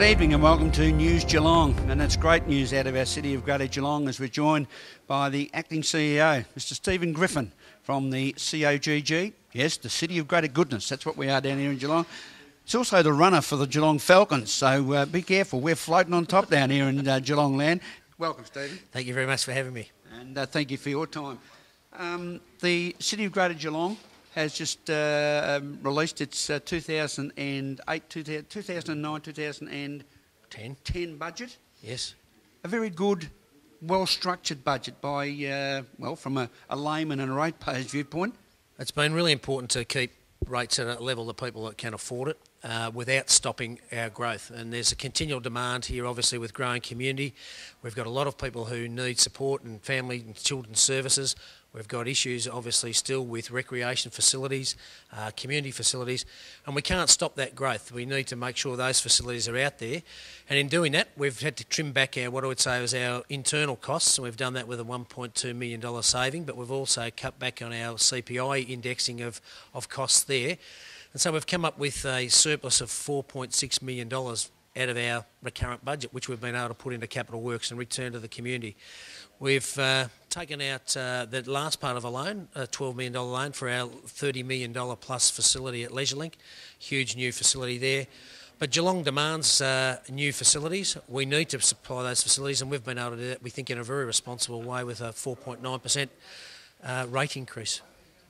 Good evening and welcome to News Geelong, and it's great news out of our city of Greater Geelong as we're joined by the Acting CEO, Mr Stephen Griffin from the COGG, yes, the City of Greater Goodness, that's what we are down here in Geelong. It's also the runner for the Geelong Falcons, so be careful, we're floating on top down here in Geelong land. Welcome, Stephen. Thank you very much for having me. And thank you for your time. The City of Greater Geelong has just released its 2009-2010 budget. Yes. A very good, well-structured budget by, from a layman and a ratepayer's viewpoint. It's been really important to keep rates at a level that people that can afford it without stopping our growth. And there's a continual demand here, obviously, with growing community. We've got a lot of people who need support and family and children's services. We've got issues, obviously, still with recreation facilities, community facilities, and we can't stop that growth. We need to make sure those facilities are out there. And in doing that, we've had to trim back what I would say is our internal costs, and we've done that with a $1.2 million saving, but we've also cut back on our CPI indexing of costs there. And so we've come up with a surplus of $4.6 million out of our recurrent budget, which we've been able to put into capital works and return to the community. We've taken out the last part of a loan, a $12 million loan for our $30 million plus facility at LeisureLink. Huge new facility there. But Geelong demands new facilities. We need to supply those facilities, and we've been able to do that, we think, in a very responsible way with a 4.9% rate increase.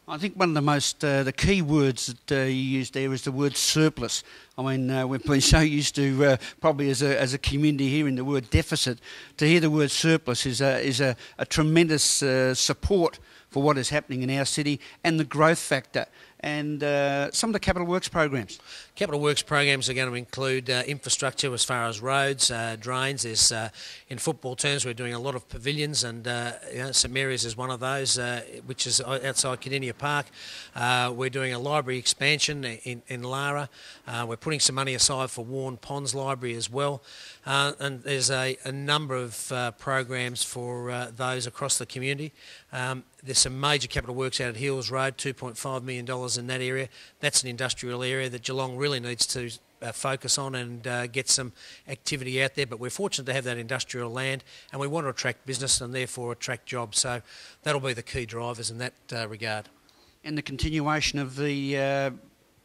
I think one of the most, the key words that you used there is the word surplus. I mean, we've been so used to, probably as a community hearing the word deficit. To hear the word surplus is a tremendous support for what is happening in our city and the growth factor and some of the capital works programs. Capital works programs are going to include infrastructure as far as roads, drains. There's, in football terms, we're doing a lot of pavilions, and St Mary's is one of those, which is outside Cardinia Park. We're doing a library expansion in Lara. We're putting some money aside for Warren Ponds Library as well. And there's a number of programs for those across the community. There's some major capital works out at Hills Road, $2.5 million in that area. That's an industrial area that Geelong really needs to focus on and get some activity out there. But we're fortunate to have that industrial land, and we want to attract business and therefore attract jobs. So that'll be the key drivers in that regard. And the continuation of the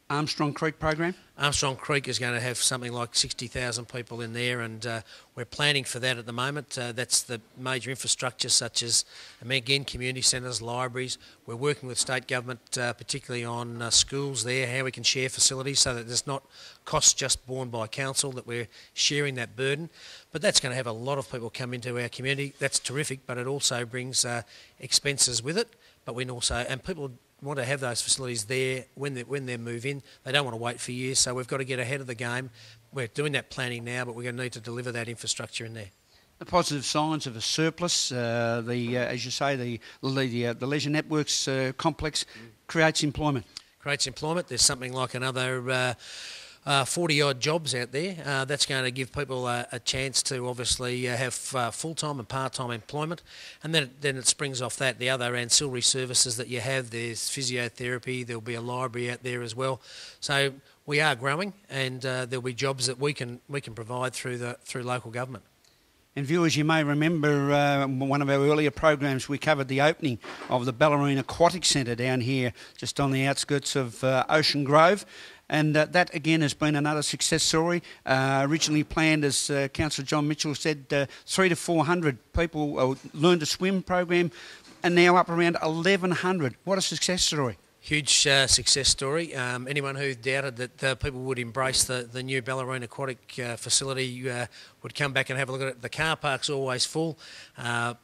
Armstrong Creek program? Armstrong Creek is going to have something like 60,000 people in there, and we're planning for that at the moment. That's the major infrastructure such as, again, community centres, libraries. We're working with state government, particularly on schools there, how we can share facilities so that there's not costs just borne by council, that we're sharing that burden. But that's going to have a lot of people come into our community. That's terrific, but it also brings expenses with it. But we also, and people want to have those facilities there when they move in. They don't want to wait for years, so we've got to get ahead of the game. We're doing that planning now, but we're going to need to deliver that infrastructure in there. The positive signs of a surplus, as you say, the Leisure Networks complex creates employment. Creates employment. There's something like another 40-odd jobs out there. That's going to give people a chance to obviously have full-time and part-time employment. And then it springs off that the other ancillary services that you have. There's physiotherapy, there'll be a library out there as well. So we are growing, and there'll be jobs that we can provide through local government. And viewers, you may remember one of our earlier programs, we covered the opening of the Ballerine Aquatic Centre down here, just on the outskirts of Ocean Grove. And that, again, has been another success story. Originally planned, as Councillor John Mitchell said, 300 to 400 people learn to swim program, and now up around 1,100. What a success story. Huge success story. Anyone who doubted that people would embrace the new Ballerine Aquatic facility would come back and have a look at it. The car park's always full.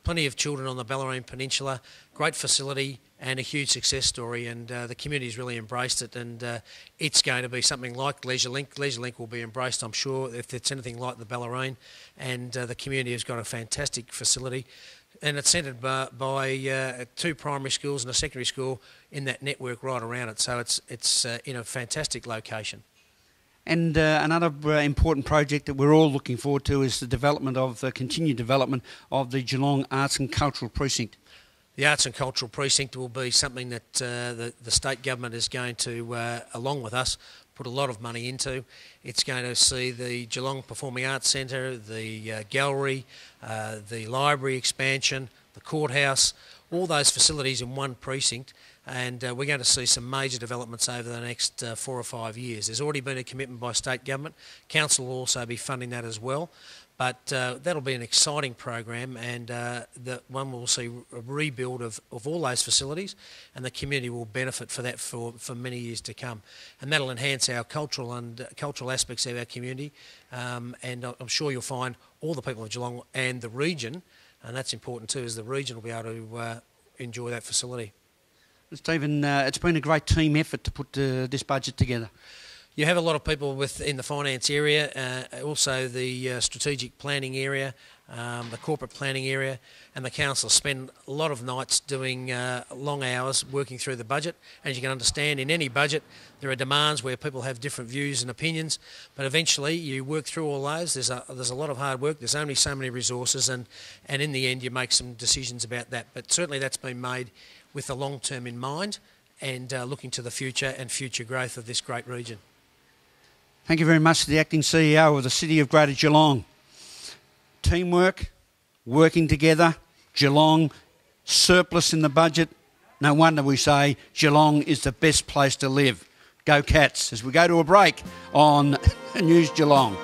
Plenty of children on the Ballerine Peninsula. Great facility and a huge success story, and the community's really embraced it, and it's going to be something like LeisureLink. LeisureLink will be embraced, I'm sure, if it's anything like the Ballerine, and the community has got a fantastic facility. And it's centred by 2 primary schools and a secondary school in that network right around it. So it's in a fantastic location. And another important project that we're all looking forward to is the development of the continued development of the Geelong Arts and Cultural Precinct. The Arts and Cultural Precinct will be something that the state government is going to, along with us, put a lot of money into. It's going to see the Geelong Performing Arts Centre, the gallery, the library expansion, the courthouse, all those facilities in one precinct, and we're going to see some major developments over the next 4 or 5 years. There's already been a commitment by state government. Council will also be funding that as well. But that'll be an exciting program, and the one will see a rebuild of all those facilities, and the community will benefit for that for many years to come. And that'll enhance our cultural aspects of our community, and I'm sure you'll find all the people of Geelong and the region, and that's important too, is the region will be able to enjoy that facility. Stephen, it's been a great team effort to put this budget together. You have a lot of people in the finance area, also the strategic planning area, the corporate planning area, and the council spend a lot of nights doing long hours working through the budget. As you can understand, in any budget there are demands where people have different views and opinions, but eventually you work through all those. There's a lot of hard work, there's only so many resources, and in the end you make some decisions about that. But certainly that's been made with the long term in mind, and looking to the future and future growth of this great region. Thank you very much to the Acting CEO of the City of Greater Geelong. Teamwork, working together, Geelong, surplus in the budget. No wonder we say Geelong is the best place to live. Go Cats, as we go to a break on News Geelong.